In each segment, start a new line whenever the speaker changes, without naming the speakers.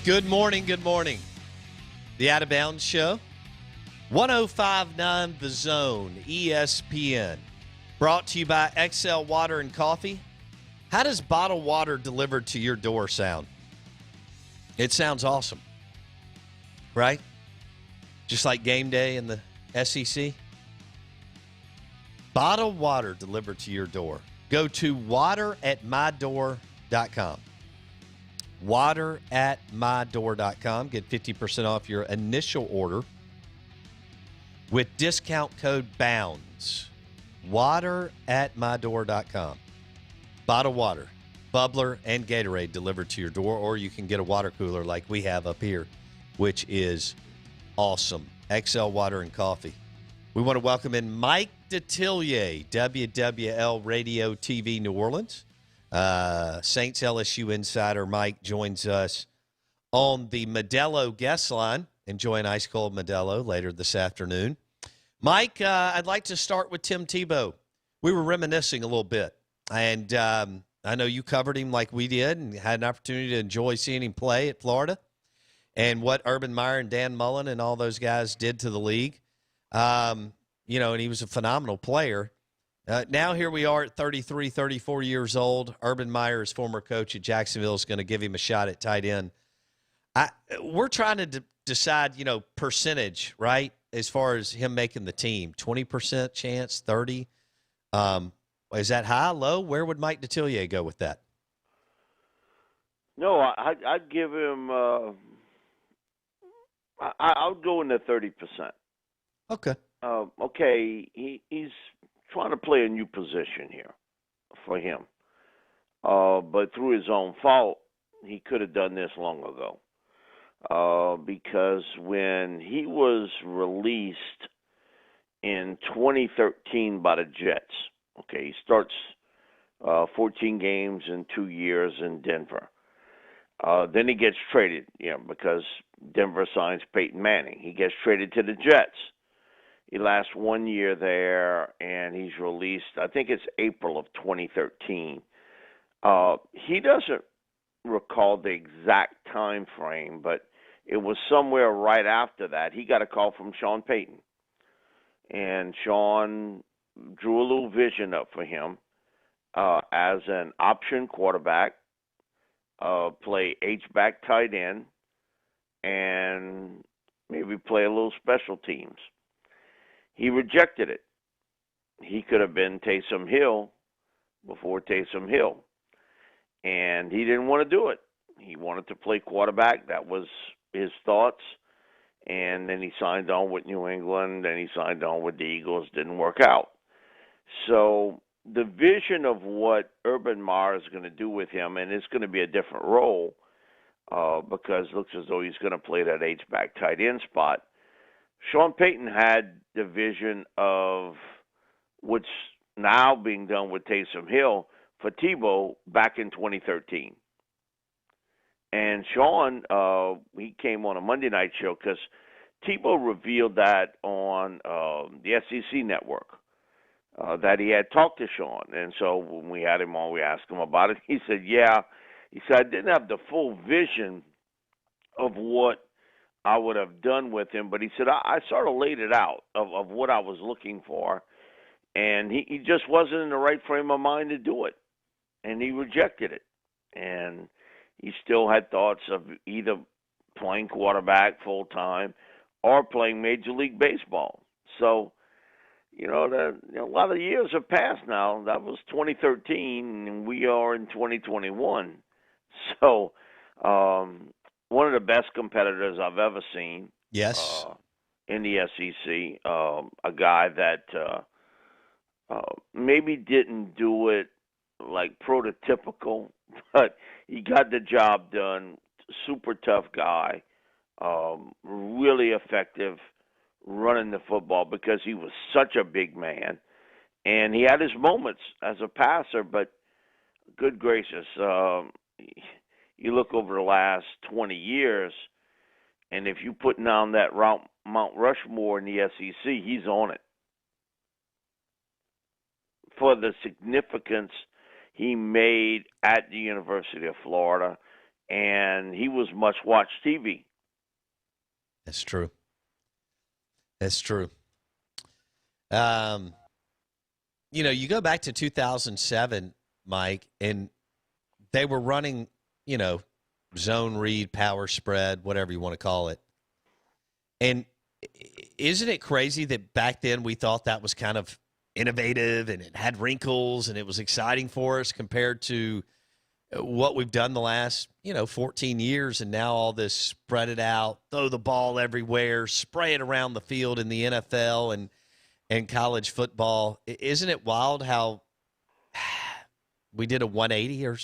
Good morning, good morning. The Out of Bounds Show, 105.9 The Zone, ESPN. Brought to you by XL Water and Coffee. How does bottled water delivered to your door sound? It sounds awesome, right? Just like game day in the SEC. Bottled water delivered to your door. Go to wateratmydoor.com. Wateratmydoor.com. Get 50% off your initial order with discount code BOUNDS. Wateratmydoor.com. Bottled water, bubbler, and Gatorade delivered to your door, or you can get a water cooler like we have up here, which is awesome. XL Water and Coffee. We want to welcome in Mike Detillier, WWL Radio TV New Orleans. Saints LSU insider Mike joins us on the Modelo guest line, enjoying ice cold Modelo later this afternoon. Mike, I'd like to start with Tim Tebow. We were reminiscing a little bit, and I know you covered him like we did and had an opportunity to enjoy seeing him play at Florida and what Urban Meyer and Dan Mullen and all those guys did to the league. And he was a phenomenal player. Now here we are at 33, 34 years old. Urban Meyer, his former coach at Jacksonville, is going to give him a shot at tight end. We're trying to decide, percentage, right, as far as him making the team. 20% chance, 30. Is that high, low? Where would Mike Detillier go with that?
No, I'd give him I'll go in the 30%.
Okay.
He's trying to play a new position here for him. But through his own fault, he could have done this long ago. Because when he was released in 2013 by the Jets, he starts 14 games in 2 years in Denver. Then he gets traded, because Denver signs Peyton Manning. He gets traded to the Jets. He lasts 1 year there, and he's released, I think it's April of 2013. He doesn't recall the exact time frame, but it was somewhere right after that. He got a call from Sean Payton. And Sean drew a little vision up for him as an option quarterback, play H-back tight end, and maybe play a little special teams. He rejected it. He could have been Taysom Hill before Taysom Hill. And he didn't want to do it. He wanted to play quarterback. That was his thoughts. And then he signed on with New England. Then he signed on with the Eagles. Didn't work out. So the vision of what Urban Meyer is going to do with him, and it's going to be a different role because it looks as though he's going to play that H-back tight end spot. Sean Payton had the vision of what's now being done with Taysom Hill for Tebow back in 2013. And Sean, he came on a Monday night show because Tebow revealed that on the SEC network, that he had talked to Sean. And so when we had him on, we asked him about it. He said, yeah. He said, I didn't have the full vision of what I would have done with him, but he said, I sort of laid it out of what I was looking for, and he just wasn't in the right frame of mind to do it, and he rejected it. And he still had thoughts of either playing quarterback full-time or playing Major League Baseball. So, a lot of years have passed now. That was 2013, and we are in 2021. So, one of the best competitors I've ever seen.
Yes.
In the SEC, a guy that maybe didn't do it like prototypical, but he got the job done. Super tough guy, really effective running the football because he was such a big man. And he had his moments as a passer, but good gracious, you look over the last 20 years, and if you put down that Mount Rushmore in the SEC, he's on it. For the significance he made at the University of Florida and he was much watched TV.
That's true. That's true. You go back to 2007, Mike, and they were running, zone read, power spread, whatever you want to call it. And isn't it crazy that back then we thought that was kind of innovative and it had wrinkles and it was exciting for us compared to what we've done the last, 14 years, and now all this spread it out, throw the ball everywhere, spray it around the field in the NFL and college football. Isn't it wild how we did a 180 or,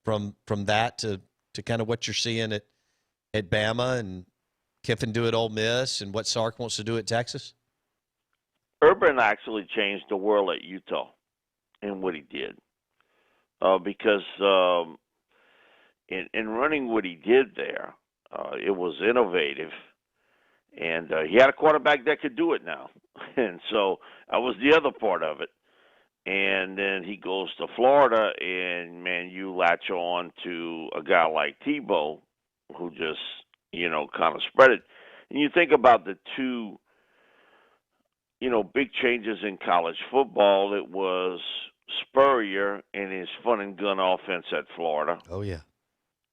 from that to kind of what you're seeing at Bama and Kiffin do at Ole Miss and what Sark wants to do at Texas?
Urban actually changed the world at Utah in what he did. Because in running what he did there, it was innovative, and he had a quarterback that could do it now. And so that was the other part of it. And then he goes to Florida, and, man, you latch on to a guy like Tebow who just, kind of spread it. And you think about the two, big changes in college football. It was Spurrier and his fun and gun offense at Florida.
Oh, yeah.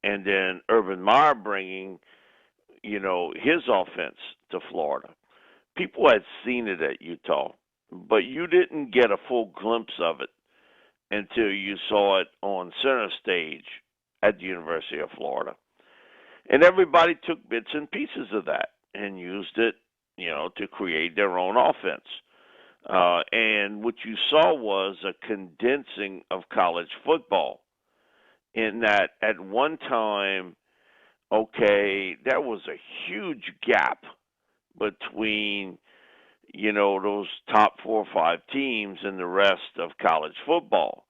And then Urban Meyer bringing, his offense to Florida. People had seen it at Utah, but you didn't get a full glimpse of it until you saw it on center stage at the University of Florida. And everybody took bits and pieces of that and used it, to create their own offense. And what you saw was a condensing of college football in that at one time, there was a huge gap between, those top 4 or 5 teams and the rest of college football.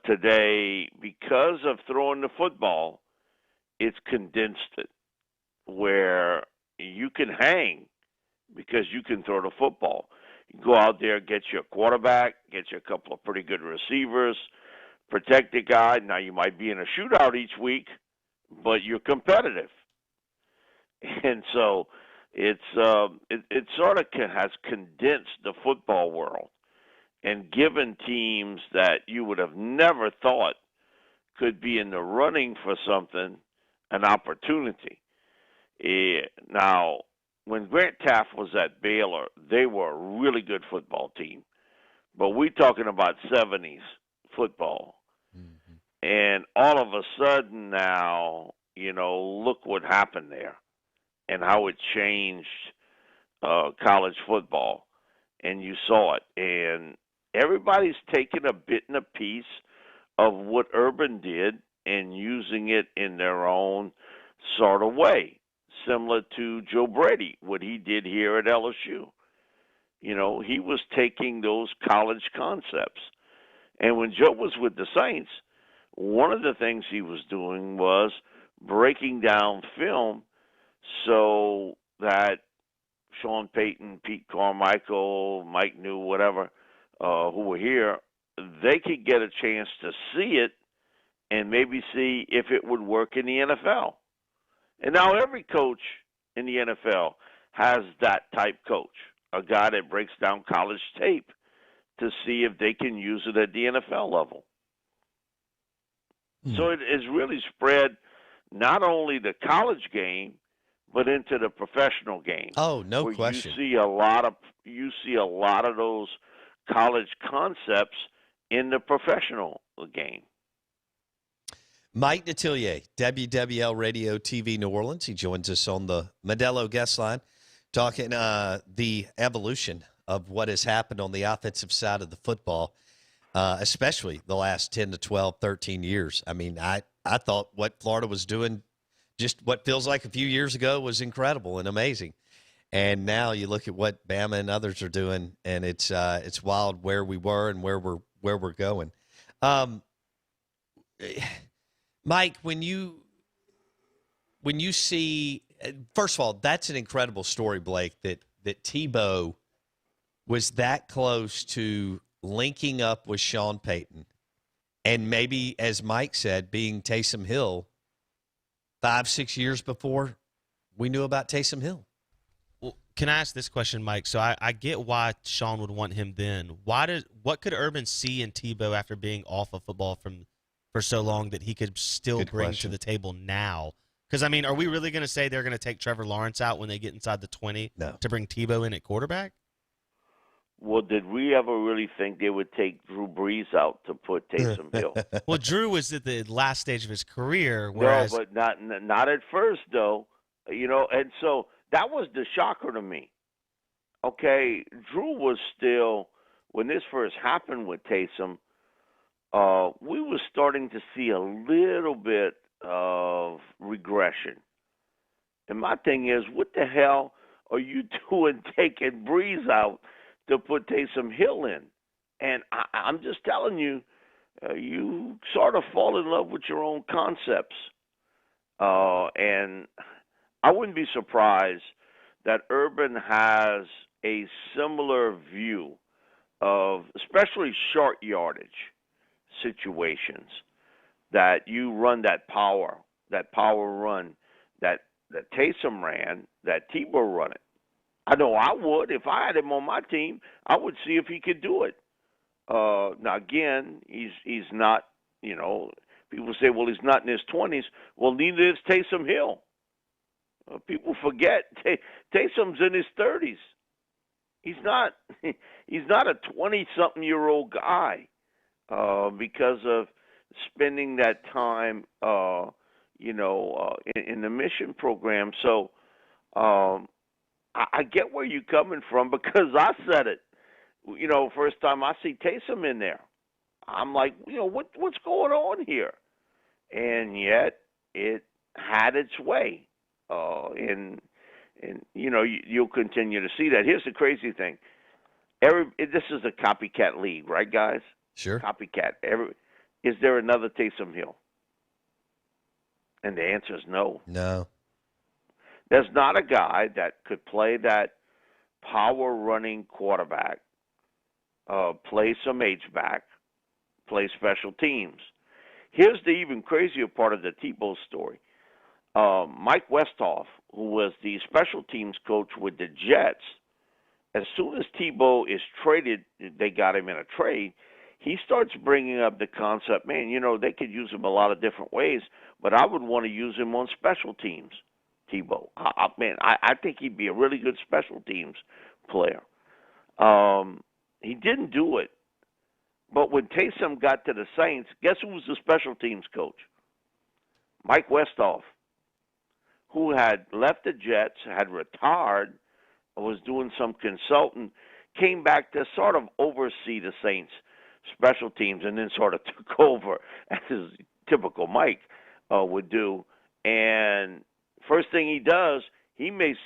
Today, because of throwing the football, it's condensed it where you can hang because you can throw the football. You go out there, get you a quarterback, get you a couple of pretty good receivers, protect the guy. Now, you might be in a shootout each week, but you're competitive. And so it sort of has condensed the football world and given teams that you would have never thought could be in the running for something an opportunity. Now, when Grant Taft was at Baylor, they were a really good football team. But we're talking about 70s football. Mm-hmm. And all of a sudden now, look what happened there and how it changed college football. And you saw it. And everybody's taking a bit and a piece of what Urban did and using it in their own sort of way. Similar to Joe Brady, what he did here at LSU. He was taking those college concepts. And when Joe was with the Saints, one of the things he was doing was breaking down film so that Sean Payton, Pete Carmichael, Mike New, whatever, who were here, they could get a chance to see it and maybe see if it would work in the NFL. And now every coach in the NFL has that type coach, a guy that breaks down college tape to see if they can use it at the NFL level. Mm. So it has really spread not only the college game, but into the professional game.
Oh, no question.
You see a lot of those college concepts in the professional game.
Mike Detillier, WWL Radio TV New Orleans. He joins us on the Modelo guest line, talking the evolution of what has happened on the offensive side of the football, especially the last 10 to 12, 13 years. I mean, I thought what Florida was doing just what feels like a few years ago was incredible and amazing. And now you look at what Bama and others are doing, and it's wild where we were and where we're going. Mike, when you see, first of all, that's an incredible story, Blake, that Tebow was that close to linking up with Sean Payton And maybe, as Mike said, being Taysom Hill 5-6 years before we knew about Taysom Hill.
Well, can I ask this question, Mike? So I get why Sean would want him then. What could Urban see in Tebow after being off of football for so long that he could still bring to the table now? Because, I mean, are we really going to say they're going to take Trevor Lawrence out when they get inside the 20 to bring Tebow in at quarterback?
Well, did we ever really think they would take Drew Brees out to put Taysom Hill?
Well, Drew was at the last stage of his career. Whereas...
No, but not at first, though. And so that was the shocker to me. Okay, Drew was still, when this first happened with Taysom, we were starting to see a little bit of regression. And my thing is, what the hell are you doing taking Brees out to put Taysom Hill in? And I'm just telling you, you sort of fall in love with your own concepts. And I wouldn't be surprised that Urban has a similar view of, especially short yardage situations, that you run that power run that Taysom ran, that Tebow run it. I know I would. If I had him on my team, I would see if he could do it. Now, again, he's not, people say, well, he's not in his 20s. Well, neither is Taysom Hill. People forget Taysom's in his 30s. He's not a 20-something-year-old guy because of spending that time, in the mission program. So I get where you're coming from because I said it. First time I see Taysom in there, I'm like, what's going on here? And yet it had its way. And you'll continue to see that. Here's the crazy thing. This is a copycat league, right, guys?
Sure.
Copycat. Is there another Taysom Hill? And the answer is no.
No.
There's not a guy that could play that power-running quarterback, play some H-back, play special teams. Here's the even crazier part of the Tebow story. Mike Westhoff, who was the special teams coach with the Jets, as soon as Tebow is traded, they got him in a trade, he starts bringing up the concept, man, they could use him a lot of different ways, but I would want to use him on special teams, Tebow. I think he'd be a really good special teams player. He didn't do it. But when Taysom got to the Saints, guess who was the special teams coach? Mike Westhoff, who had left the Jets, had retired, was doing some consulting, came back to sort of oversee the Saints' special teams and then sort of took over, as typical Mike would do. And first thing he does, he makes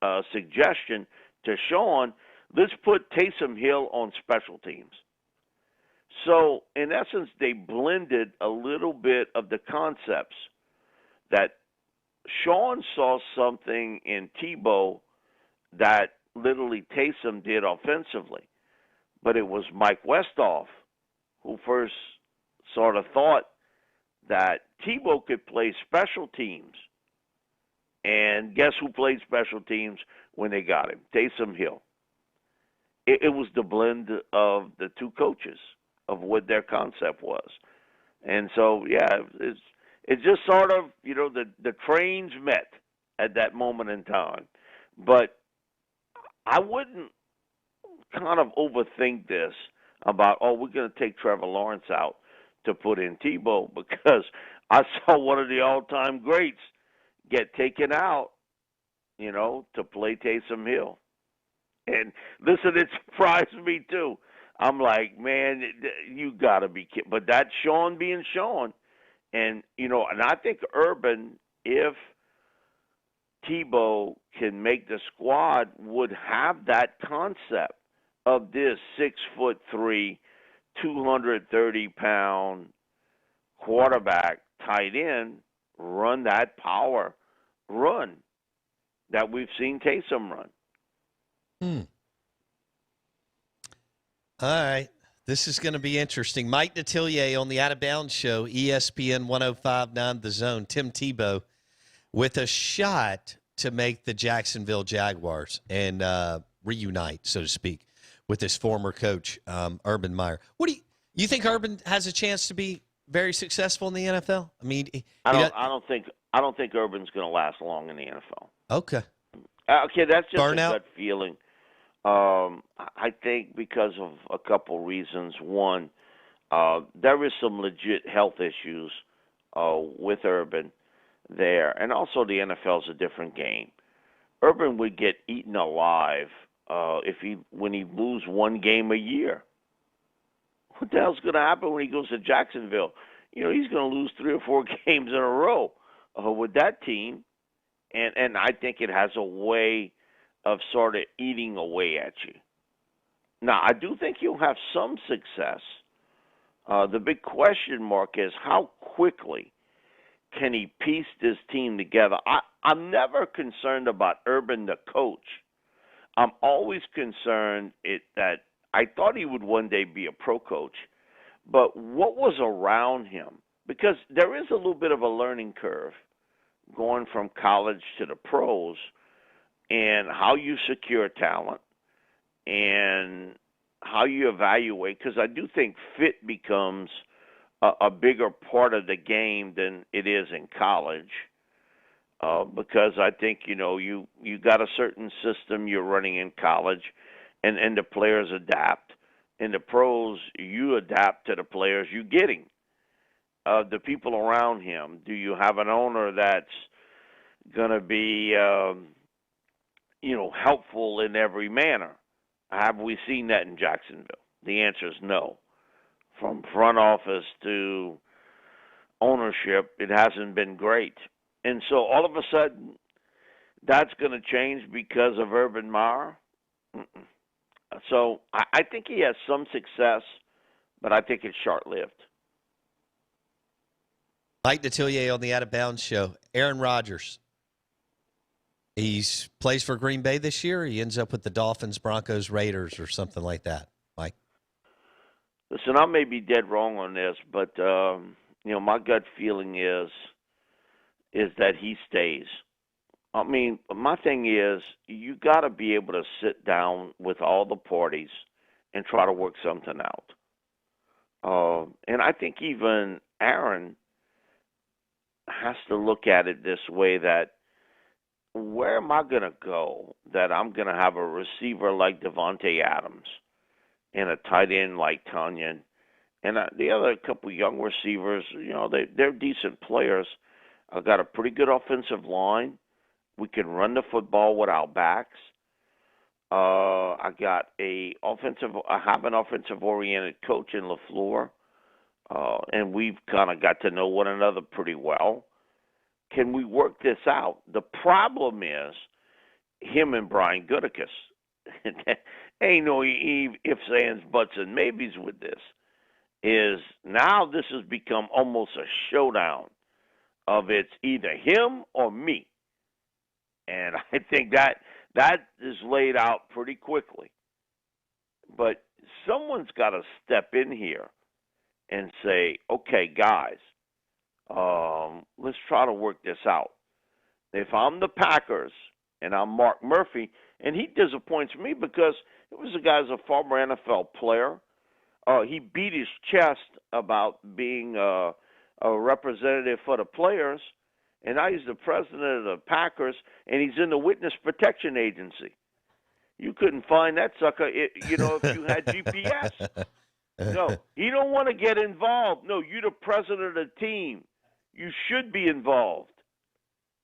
a suggestion to Sean, let's put Taysom Hill on special teams. So, in essence, they blended a little bit of the concepts that Sean saw something in Tebow that literally Taysom did offensively. But it was Mike Westhoff who first sort of thought that Tebow could play special teams. And guess who played special teams when they got him? Taysom Hill. It was the blend of the two coaches of what their concept was. And so, yeah, it's just sort of, the trains met at that moment in time. But I wouldn't kind of overthink this about, we're going to take Trevor Lawrence out to put in Tebow, because I saw one of the all-time greats get taken out, to play Taysom Hill. And listen, it surprised me too. I'm like, man, you got to be kidding. But that's Sean being Sean. And, and I think Urban, if Tebow can make the squad, would have that concept of this 6'3", 230-pound quarterback, tight end, run that power run that we've seen Taysom run.
All right. This is going to be interesting. Mike Detillier on the Out of Bounds show, ESPN 105.9 The Zone. Tim Tebow with a shot to make the Jacksonville Jaguars and reunite, so to speak, with his former coach, Urban Meyer. What do you think Urban has a chance to be very successful in the NFL? I mean,
I don't think Urban's going to last long in the NFL.
Okay.
Okay, that's just
Burnout?
a gut feeling. I think because of a couple reasons. One, there is some legit health issues with Urban there, and also the NFL's a different game. Urban would get eaten alive when he lose one game a year. What the hell's going to happen when he goes to Jacksonville? He's going to lose 3 or 4 games in a row with that team, and I think it has a way of sort of eating away at you. Now, I do think he'll have some success. The big question mark is how quickly can he piece this team together. I'm never concerned about Urban, the coach. I'm always concerned that I thought he would one day be a pro coach, but what was around him? Because there is a little bit of a learning curve going from college to the pros, and how you secure talent and how you evaluate, because I do think fit becomes a bigger part of the game than it is in college, because I think, you got a certain system you're running in college, and the players adapt. In the pros, you adapt to the players you're getting, the people around him. Do you have an owner that's going to be helpful in every manner? Have we seen that in Jacksonville? The answer is no. From front office to ownership, it hasn't been great. And so all of a sudden, that's going to change because of Urban Meyer? So I think he has some success, but I think it's short-lived.
Mike Detillier on the Out of Bounds show. Aaron Rodgers. He plays for Green Bay this year. Or he ends up with the Dolphins, Broncos, Raiders, or something like that. Mike?
Listen, I may be dead wrong on this, but my gut feeling is that he stays. I mean, my thing is you got to be able to sit down with all the parties and try to work something out. And I think even Aaron has to look at it this way, that where am I going to go that I'm going to have a receiver like Devontae Adams and a tight end like Tanyan and the other couple young receivers? They're decent players. I've got a pretty good offensive line. We can run the football with our backs. I have an offensive-oriented coach in LaFleur, and we've kind of got to know one another pretty well. Can we work this out? The problem is him and Brian Gutekunst. Ain't no ifs, ands, buts, and maybes with this. Is now this has become almost a showdown of it's either him or me. And I think that is laid out pretty quickly. But someone's got to step in here and say, okay, guys, let's try to work this out. If I'm the Packers and I'm Mark Murphy, and he disappoints me because it was a guy's a former NFL player. He beat his chest about being a representative for the players, and now he's the president of the Packers, and he's in the Witness Protection Agency. You couldn't find that sucker, if you had GPS. No, you don't want to get involved. No, you're the president of the team. You should be involved.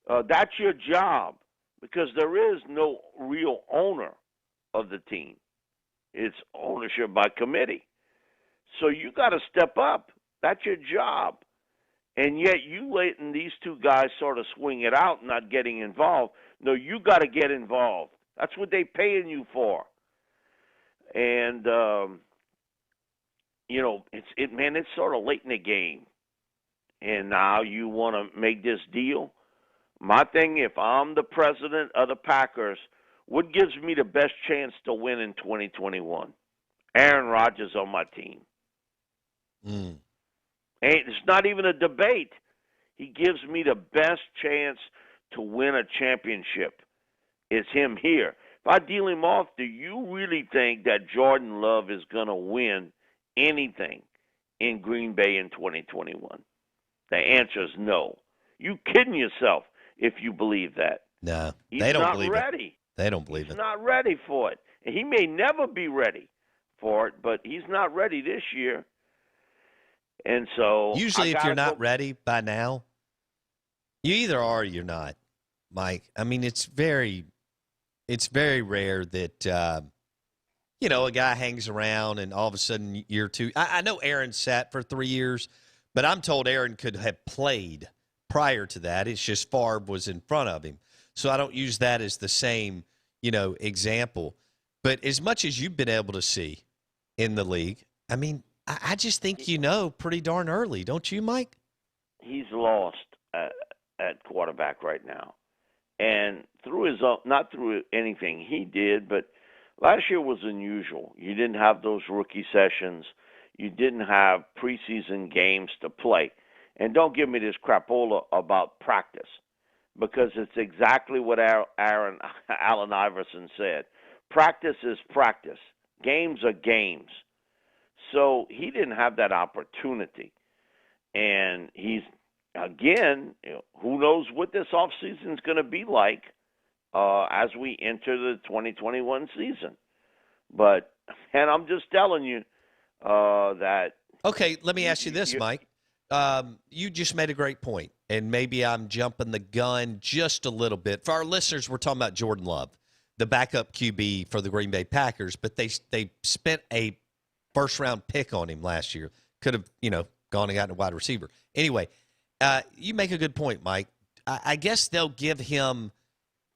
That's your job, because there is no real owner of the team. It's ownership by committee. So you got to step up. That's your job. And yet you letting these two guys sort of swing it out, not getting involved. No, you got to get involved. That's what they paying you for. And, it's sort of late in the game. And now you want to make this deal. My thing, if I'm the president of the Packers, what gives me the best chance to win in 2021? Aaron Rodgers on my team. It's not even a debate. He gives me the best chance to win a championship. It's him here. If I deal him off, do you really think that Jordan Love is going to win anything in Green Bay in 2021? The answer is no. You kidding yourself if you believe that.
No,
they don't believe it. He's not ready.
They don't believe it.
He's not ready for it. And he may never be ready for it, but he's not ready this year. And so
usually if you're not ready by now, you either are or you're not, Mike. I mean, it's very rare that, a guy hangs around and all of a sudden year two. I know Aaron sat for 3 years, but I'm told Aaron could have played prior to that. It's just Favre was in front of him. So I don't use that as the same, example. But as much as you've been able to see in the league, I mean, I just think pretty darn early, don't you, Mike?
He's lost at quarterback right now. And through his own, not through anything he did, but last year was unusual. You didn't have those rookie sessions. You didn't have preseason games to play. And don't give me this crapola about practice, because it's exactly what Allen Iverson said. Practice is practice. Games are games. So he didn't have that opportunity. And he's, again, who knows what this offseason is going to be like as we enter the 2021 season. But, and I'm just telling you that.
Okay, let me ask you this, Mike. You just made a great point, and maybe I'm jumping the gun just a little bit. For our listeners, we're talking about Jordan Love, the backup QB for the Green Bay Packers, but they spent a first-round pick on him last year. Could have, gone and gotten a wide receiver. Anyway, you make a good point, Mike. I guess they'll give him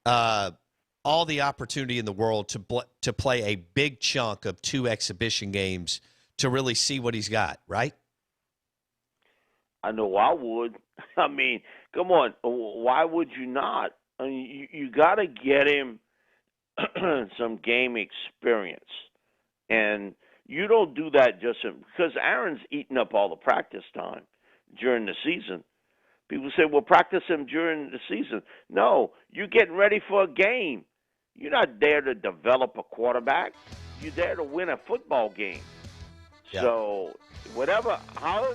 all the opportunity in the world to play a big chunk of 2 exhibition games to really see what he's got, right?
I know I would. I mean, come on. Why would you not? I mean, you got to get him some game experience. And you don't do that just because Aaron's eating up all the practice time during the season. People say, well, practice him during the season. No, you're getting ready for a game. You're not there to develop a quarterback. You're there to win a football game. Yeah. So however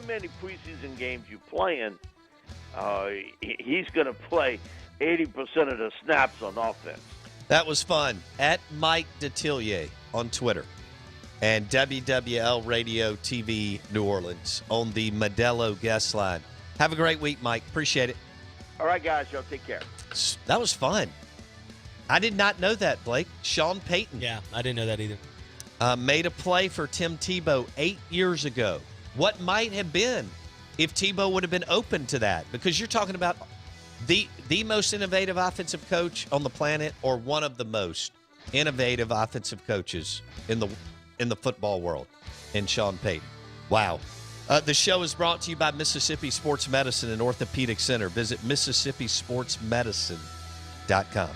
many preseason games you're playing, he's going to play 80% of the snaps on offense.
That was fun. At Mike Detillier on Twitter and WWL Radio TV New Orleans on the Modelo guest line. Have a great week, Mike. Appreciate it.
All right, guys. Y'all take care.
That was fun. I did not know that, Blake. Sean Payton.
Yeah, I didn't know that either.
Made a play for Tim Tebow 8 years ago. What might have been if Tebow would have been open to that? Because you're talking about the most innovative offensive coach on the planet, or one of the most innovative offensive coaches in the football world, in Sean Payton. Wow. The show is brought to you by Mississippi Sports Medicine and Orthopedic Center. Visit MississippiSportsMedicine.com.